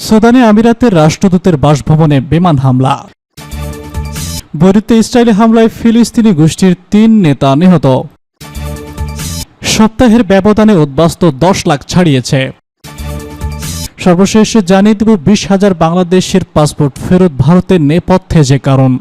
সুদানে আমিরাতের রাষ্ট্রদূতের বাসভবনে বিমান হামলা। বৈরুতে ইসরায়েলি হামলায় ফিলিস্তিনি গোষ্ঠীর ৩ নেতা নিহত। সপ্তাহের ব্যবধানে উদ্বাস্তু ১০ লাখ ছাড়িয়েছে। সর্বশেষ জানিয়ে দেব ২০,০০০ বাংলাদেশের পাসপোর্ট ফেরত ভারতের নেপথ্যে যে কারণ।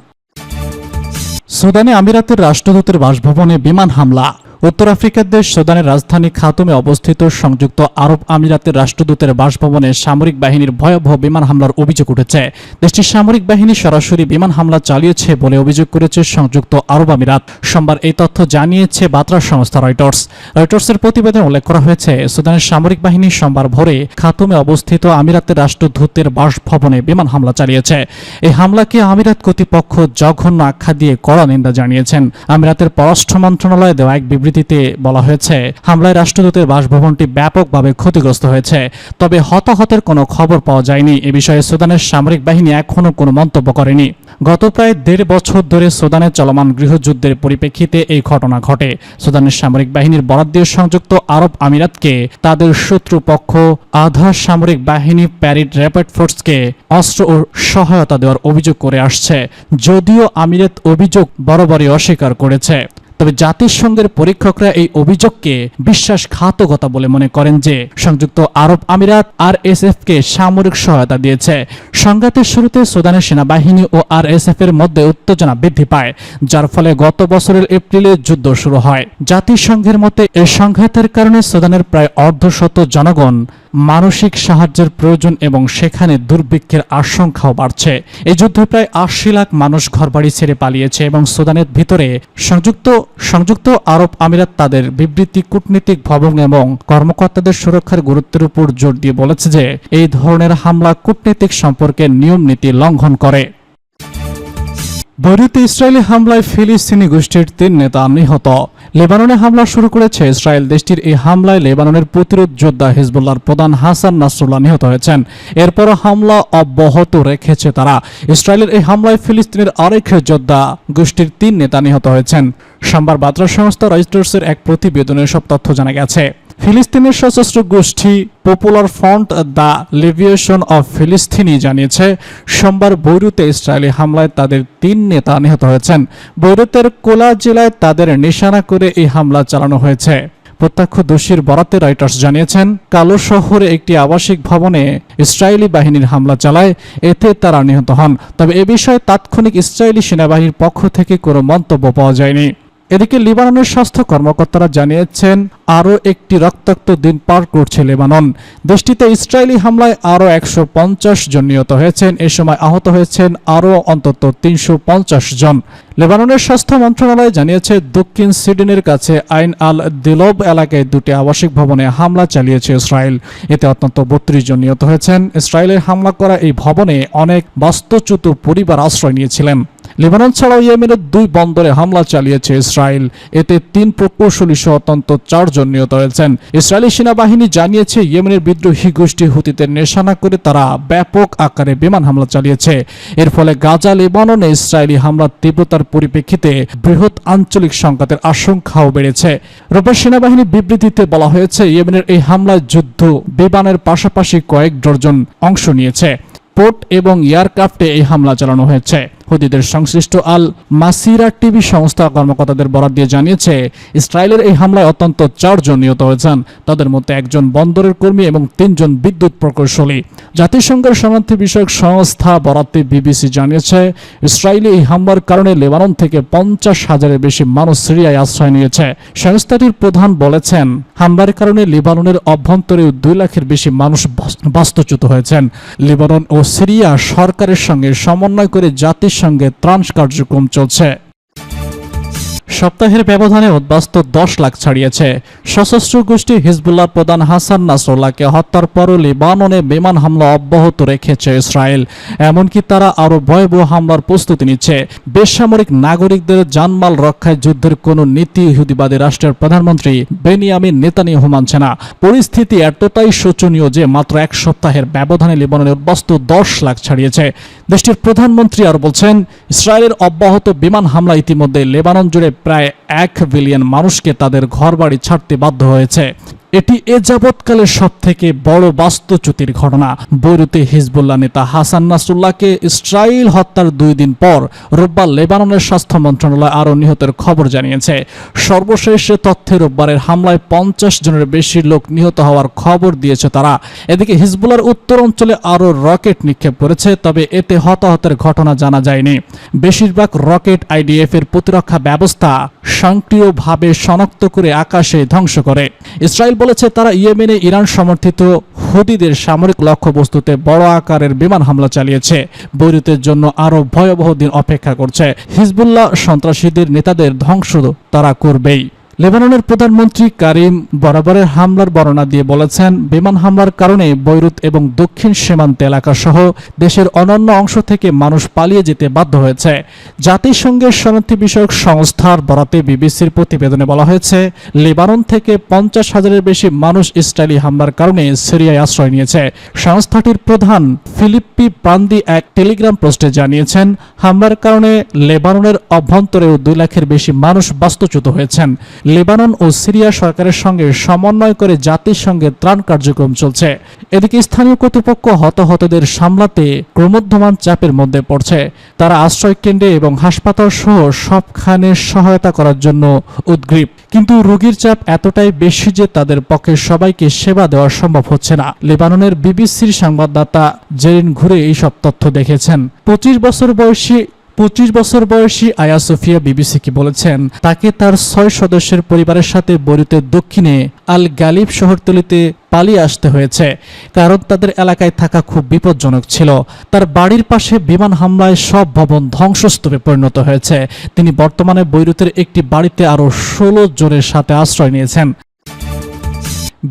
সুদানে আমিরাতের রাষ্ট্রদূতের বাসভবনে বিমান হামলা। উত্তর আফ্রিকার দেশ সুদানের রাজধানী খার্তুমে অবস্থিত সংযুক্ত আরব আমিরাতের রাষ্ট্রদূতের বাসভবনে সামরিক বাহিনীর ভয়াবহ বিমান হামলার অভিযোগ উঠেছে। দেশটির সামরিক বাহিনী সরাসরি বিমান হামলা চালিয়েছে বলে অভিযোগ করেছে সংযুক্ত আরব আমিরাত। সোমবার এই তথ্য জানিয়েছে বার্তা সংস্থা রয়টার্স। রয়টার্সের প্রতিবেদনে উল্লেখ করা হয়েছে, সুদানের সামরিক বাহিনী সোমবার ভোরে খার্তুমে অবস্থিত আমিরাতের রাষ্ট্রদূতের বাসভবনে বিমান হামলা চালিয়েছে। এই হামলাকে আমিরাত কর্তৃপক্ষ জঘন্য আখ্যা দিয়ে কড়া নিন্দা জানিয়েছেন। আমিরাতের পররাষ্ট্র মন্ত্রণালয়ে দেওয়া এক বিবৃতিতে বলা হয়েছে, হামলায় রাষ্ট্রদূতের বাসভবনটি ব্যাপকভাবে ক্ষতিগ্রস্ত হয়েছে, তবে হতাহতের কোনো খবর পাওয়া যায়নি। এ বিষয়ে সুদানের সামরিক বাহিনী এখনও কোনো মন্তব্য করেনি। গত প্রায় ১.৫ বছর ধরে সুদানে চলমান গৃহযুদ্ধের পরিপ্রেক্ষিতে এই ঘটনা ঘটে। সুদানের সামরিক বাহিনীর বরাত দিয়ে সংযুক্ত আরব আমিরাতকে তাদের শত্রুপক্ষ আধা সামরিক বাহিনী প্যারিড র্যাপিড ফোর্সকে অস্ত্র ও সহায়তা দেওয়ার অভিযোগ করে আসছে, যদিও আমিরাত অভিযোগ বরাবরই অস্বীকার করেছে। তবে জাতিসংঘের পরীক্ষকরা এই অভিযোগকে বিশ্বাসঘাতকতা বলে মনে করেন যে সংযুক্ত আরব আমিরাত আরএসএফকে সামরিক সহায়তা দিয়েছে। সংঘাতের শুরুতে সুদানের সেনাবাহিনী ও আরএসএফ এর মধ্যে উত্তেজনা বৃদ্ধি পায়, যার ফলে গত বছরের এপ্রিলে যুদ্ধ শুরু হয়। জাতিসংঘের মতে এই সংঘাতের কারণে সুদানের প্রায় অর্ধশত জনগণ মানসিক সাহায্যের প্রয়োজন এবং সেখানে দুর্ভিক্ষের আশঙ্কাও বাড়ছে। এই যুদ্ধে প্রায় ৮০ লাখ মানুষ ঘরবাড়ি ছেড়ে পালিয়েছে এবং সুদানের ভিতরে সংযুক্ত আরব আমিরাত তাদের বিবৃতি কূটনীতিক ভবন এবং কর্মকর্তাদের সুরক্ষার গুরুত্বের উপর জোর দিয়ে বলেছে যে এই ধরনের হামলা কূটনীতিক সম্পর্কের নিয়ম নীতি লঙ্ঘন করে। বৈরুতে ইসরায়েলি হামলায় ফিলিস্তিনি গোষ্ঠীর ৩ নেতা নিহত। লেবাননে হামলা শুরু করেছে ইসরায়েল। দেশটির এই হামলায় লেবাননের প্রতিরোধ যোদ্ধা হিজবুল্লাহর প্রধান হাসান নাসরুল্লাহ নিহত হয়েছেন। এরপরও হামলা অব্যাহত রেখেছে তারা। ইসরায়েলের এই হামলায় ফিলিস্তিনের আরেক যোদ্ধা গোষ্ঠীর ৩ নেতা নিহত হয়েছেন। সোমবার বার্তা সংস্থা রয়টার্সের এক প্রতিবেদনে সব তথ্য জানা গেছে। ফিলিস্তিনের সশস্ত্র গোষ্ঠী popular front the liberation of ফিলিস্তিনি জানিয়েছে, সোমবার বৈরুতে ইসরায়েলি হামলায় তাদের ৩ নেতা নিহত হয়েছেন। বৈরুতের কোলা জেলায় তাদের নিশানা করে এই হামলা চালানো হয়েছে। প্রত্যক্ষদর্শীর বরাতে রয়টার্স জানিয়েছেন, কালো শহরে একটি আবাসিক ভবনে ইসরায়েলি বাহিনীর হামলা চালায়, এতে তারা নিহত হন। তবে এ বিষয়ে তাৎক্ষণিক ইসরায়েলি সেনাবাহিনীর পক্ষ থেকে কোনো মন্তব্য পাওয়া যায়নি। এদিকে লিবাননের স্বাস্থ্য কর্মকর্তারা জানিয়েছেন, আরও একটি রক্তাক্ত দিন পার করছে লেবানন। দেশটিতে ইসরায়েলি হামলায় আরও ১৫০ জন নিহত হয়েছেন। এ সময় আহত হয়েছেন আরও অন্তত ৩৫০ জন। লেবাননের স্বাস্থ্য মন্ত্রণালয় জানিয়েছে, দক্ষিণ সিডনের কাছে আইন আল দিলব এলাকায় ২টি আবাসিক ভবনে হামলা চালিয়েছে ইসরায়েল। এতে অন্তত ৩২ জন নিহত হয়েছেন। ইসরায়েলের হামলা করা এই ভবনে অনেক বাস্তুচ্যুত পরিবার আশ্রয় নিয়েছিলেন। লেবানন ছাড়াও ইয়েমেনের ২ বন্দরে হামলা চালিয়েছে ইসরায়েল। এতে ৩ প্রকৌশলী সহ অন্তত ৪ জন নিহত হয়েছেন। ইসরায়েলি সেনাবাহিনী জানিয়েছে, ইয়েমেনের বিদ্রোহী গোষ্ঠী হুতিদের নিশানা করে তারা ব্যাপক আকারে বিমান হামলা চালিয়েছে। এর ফলে গাজা লেবাননে ইসরায়েলি হামলার তীব্রতার পরিপ্রেক্ষিতে বৃহৎ আঞ্চলিক সংঘাতের আশঙ্কাও বেড়েছে। রোববার সেনাবাহিনীর বিবৃতিতে বলা হয়েছে, ইয়েমেনের এই হামলায় যুদ্ধ বিমানের পাশাপাশি কয়েক ডজন অংশ নিয়েছে। পোর্ট এবং এয়ারক্রাফটে এই হামলা চালানো হয়েছে। হুতিদের সংশ্লিষ্ট আল মাসিরা টিভি সংস্থা কর্মকর্তাদের বরাত দিয়ে জানিয়েছে, ইসরায়েলের এই হামলায় অন্তত ৪ জন নিহত হয়েছেন। তাদের মধ্যে ১ জন বন্দরের কর্মী এবং ৩ জন বিদ্যুৎ প্রকৌশলী। জাতিসংঘের শরণার্থী বিষয়ক সংস্থা বরাতে বিবিসি জানিয়েছে, ইসরায়েলি এই হামলার কারণে লেবানন থেকে ৫০,০০০-এর বেশি মানুষ সিরিয়ায় আশ্রয় নিয়েছে। সংস্থাটির প্রধান বলেছেন, হামলার কারণে লেবাননের অভ্যন্তরে ২ লাখের বেশি মানুষ বাস্তুচ্যুত হয়েছেন। লেবানন ও সিরিয়া সরকারের সঙ্গে সমন্বয় করে জাতিসংঘের ত্রাণ কার্যক্রম চলছে। সপ্তাহের ব্যবধানে উদ্বাস্তু ১০ লাখ ছাড়িয়েছে। সশস্ত্র গোষ্ঠী হিজবুল্লাহ প্রধান হাসান নাসরুল্লাহকে হত্যার পরও লেবাননে বিমান হামলা অব্যাহত রেখেছে ইসরায়েল। এমনকি তারা আরও ভয়াবহ হামলার প্রস্তুতি নিচ্ছে। বেসামরিক নাগরিকদের জানমাল রক্ষায় যুদ্ধের কোনো নীতি ইহুদিবাদী রাষ্ট্রের প্রধানমন্ত্রী বেনিয়ামিন নেতানিয়াহু মানছে না। পরিস্থিতি এতটাই শোচনীয় যে মাত্র ১ সপ্তাহের ব্যবধানে লেবাননে উদ্বাস্তু ১০ লাখ ছাড়িয়েছে। দেশটির প্রধানমন্ত্রী আর বলছেন, ইসরায়েলের অব্যাহত বিমান হামলা ইতিমধ্যে লেবানন জুড়ে প্রায় ১ বিলিয়ন মানুষকে তাদের ঘরবাড়ি ছাড়তে বাধ্য হয়েছে। এটি এ যাবৎকালের সবথেকে বড় বাস্তুচ্যুতির ঘটনা। বৈরুতে হিজবুল্লাহ নেতা হাসান নাসরুল্লাহকে ইসরাইল হত্যার 2 দিন পর রোববার লেবাননের স্বাস্থ্য মন্ত্রণালয় আরও নিহতের খবর জানিয়েছে। সর্বশেষ তথ্যে রোববারের হামলায় 50 জনের বেশি লোক নিহত হওয়ার খবর দিয়েছে তারা। এদিকে হিজবুল্লাহর উত্তর অঞ্চলে আরও রকেট নিক্ষেপ করেছে, তবে এতে হতাহতের ঘটনা জানা যায়নি। বেশিরভাগ রকেট আইডিএফ এর প্রতিরক্ষা ব্যবস্থা সক্রিয়ভাবে শনাক্ত করে আকাশে ধ্বংস করে। ইসরায়েল বলেছে তারা ইয়েমেনে ইরান সমর্থিত হুদিদের সামরিক লক্ষ্যবস্তুতে বড় আকারের বিমান হামলা চালিয়েছে। বৈরুতের জন্য আরও ভয়াবহ দিন অপেক্ষা করছে। হিজবুল্লাহ সন্ত্রাসীদের নেতাদের ধ্বংস তারা করবেই। লেবাননের প্রধানমন্ত্রী কারিম বরাবরের হামলার বর্ণনা দিয়ে বলেছেন, বিমান হামলার কারণে বৈরুত এবং দক্ষিণ সীমান্ত এলাকা সহ দেশের অন্যান্য অংশ থেকে মানুষ পালিয়ে যেতে বাধ্য হয়েছে। জাতিসংঘের শরণার্থী বিষয়ক সংস্থার বরাতে বিবিসির প্রতিবেদনে বলা হয়েছে, লেবানন থেকে 50,000-এর বেশি মানুষ ইসরায়েলি হামলার কারণে সিরিয়ায় আশ্রয় নিয়েছে। সংস্থাটির প্রধান ফিলিপ্পি প্রান্দি এক টেলিগ্রাম পোস্টে জানিয়েছেন, হামলার কারণে লেবাননের অভ্যন্তরেও 2 লাখের বেশি মানুষ বাস্তুচ্যুত হয়েছেন। লেবানন ও সিরিয়া সরকারের সঙ্গে সমন্বয় করে জাতিসংঘের ত্রাণ কার্যক্রম চলছে। এদিকে স্থানীয় কর্তৃপক্ষ হতাহতদের সামলাতে ক্রমবর্ধমান চাপের মধ্যে পড়ছে। তারা আশ্রয় কেন্দ্রে এবং হাসপাতাল সহ সবখানে সহায়তা করার জন্য উদ্গ্রীব, কিন্তু রোগীর চাপ এতটাই বেশি যে তাদের পক্ষে সবাইকে সেবা দেওয়া সম্ভব হচ্ছে না। লেবাননের বিবিসির সংবাদদাতা জেরিন ঘুরে এইসব তথ্য দেখেছেন। 25 বছর বয়সী আয়া সোফিয়া বিবিসিকে বলেছেন, তাকে তার 6 সদস্যের পরিবারের সাথে বৈরুতের দক্ষিণে আল গালিব শহরতলিতে পালিয়ে আসতে হয়েছে, কারণ তাদের এলাকায় থাকা খুব বিপজ্জনক ছিল। তার বাড়ির পাশে বিমান হামলায় সব ভবন ধ্বংসস্তূপে পরিণত হয়েছে। তিনি বর্তমানে বৈরুতের একটি বাড়িতে আরও 16 জনের সাথে আশ্রয় নিয়েছেন।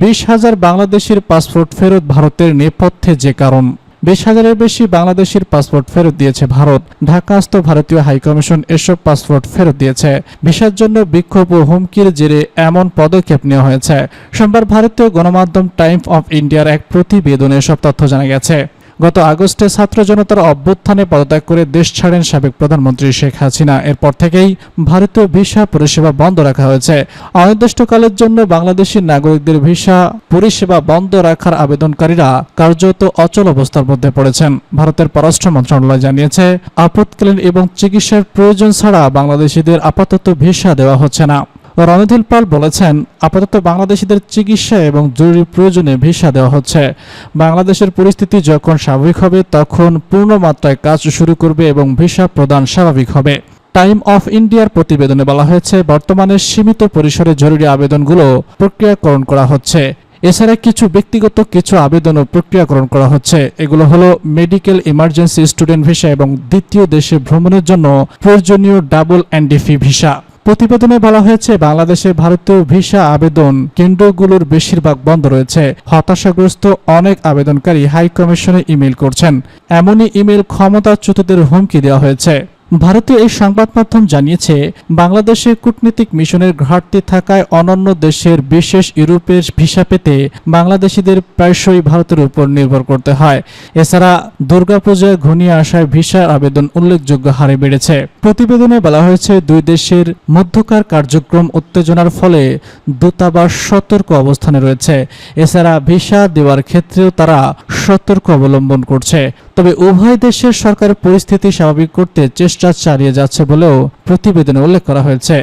20,000 বাংলাদেশের পাসপোর্ট ফেরত ভারতের নেপথ্যে যে কারণ। 20,000-এর বেশি বাংলাদেশের পাসপোর্ট ফেরত দিয়েছে ভারত। ঢাকাস্থ ভারতীয় হাইকমিশন এসব পাসপোর্ট ফেরত দিয়েছে। ভিসার জন্য বিক্ষোভ ও হুমকির জেরে এমন পদক্ষেপ নেওয়া হয়েছে। সোমবার ভারতীয় গণমাধ্যম টাইমস অফ ইন্ডিয়ার এক প্রতিবেদনে এসব তথ্য জানা গেছে। গত আগস্টে ছাত্র জনতার অভ্যুত্থানে পদত্যাগ করে দেশ ছাড়েন সাবেক প্রধানমন্ত্রী শেখ হাসিনা। এরপর থেকেই ভারতীয় ভিসা পরিষেবা বন্ধ রাখা হয়েছে। অনির্দিষ্টকালের জন্য বাংলাদেশি নাগরিকদের ভিসা পরিষেবা বন্ধ রাখার আবেদনকারীরা কার্যত অচল অবস্থার মধ্যে পড়েছেন। ভারতের পররাষ্ট্র মন্ত্রণালয় জানিয়েছে, আপৎকালীন এবং চিকিৎসার প্রয়োজন ছাড়া বাংলাদেশিদের আপাতত ভিসা দেওয়া হচ্ছে না। রণধীর পাল বলেছেন, আপাতত বাংলাদেশিদের চিকিৎসা এবং জরুরি প্রয়োজনে ভিসা দেওয়া হচ্ছে। বাংলাদেশের পরিস্থিতি যখন স্বাভাবিক হবে তখন পূর্ণ মাত্রায় কাজ শুরু করবে এবং ভিসা প্রদান স্বাভাবিক হবে। টাইম অফ ইন্ডিয়ার প্রতিবেদনে বলা হয়েছে, বর্তমানে সীমিত পরিসরে জরুরি আবেদনগুলো প্রক্রিয়াকরণ করা হচ্ছে। এছাড়া ব্যক্তিগত কিছু আবেদনও প্রক্রিয়াকরণ করা হচ্ছে। এগুলো হলো মেডিকেল ইমার্জেন্সি স্টুডেন্ট ভিসা এবং দ্বিতীয় দেশে ভ্রমণের জন্য প্রয়োজনীয় NDP ভিসা। প্রতিবেদনে বলা হয়েছে, বাংলাদেশে ভারতীয় ভিসা আবেদন কেন্দ্রগুলোর বেশিরভাগ বন্ধ রয়েছে। হতাশাগ্রস্ত অনেক আবেদনকারী হাই কমিশনে ইমেল করছেন। এমনই ইমেল ক্ষমতাচ্যুতদের হুমকি দেওয়া হয়েছে। ভারতীয় এই সংবাদ মাধ্যম জানিয়েছে, বাংলাদেশে কূটনীতিক মিশনের ঘাটতি থাকায় অন্যান্য দেশের বিশেষ ইউরোপের ভিসা পেতে বাংলাদেশিদের প্রায়শই ভারতের উপর নির্ভর করতে হয়। এছাড়া দুর্গাপূজায় ঘনিয়ে আসায় ভিসার আবেদন উল্লেখযোগ্য হারে বেড়েছে। প্রতিবেদনে বলা হয়েছে, 2 দেশের মধ্যকার কার্যক্রম উত্তেজনার ফলে দূতাবাস সতর্ক অবস্থানে রয়েছে। এছাড়া ভিসা দেওয়ার ক্ষেত্রেও তারা সতর্ক অবলম্বন করছে। তবে উভয় দেশের সরকারের পরিস্থিতি স্বাভাবিক করতে চেষ্টা চালিয়ে যাচ্ছে বলেও প্রতিবেদনে উল্লেখ করা হয়েছে।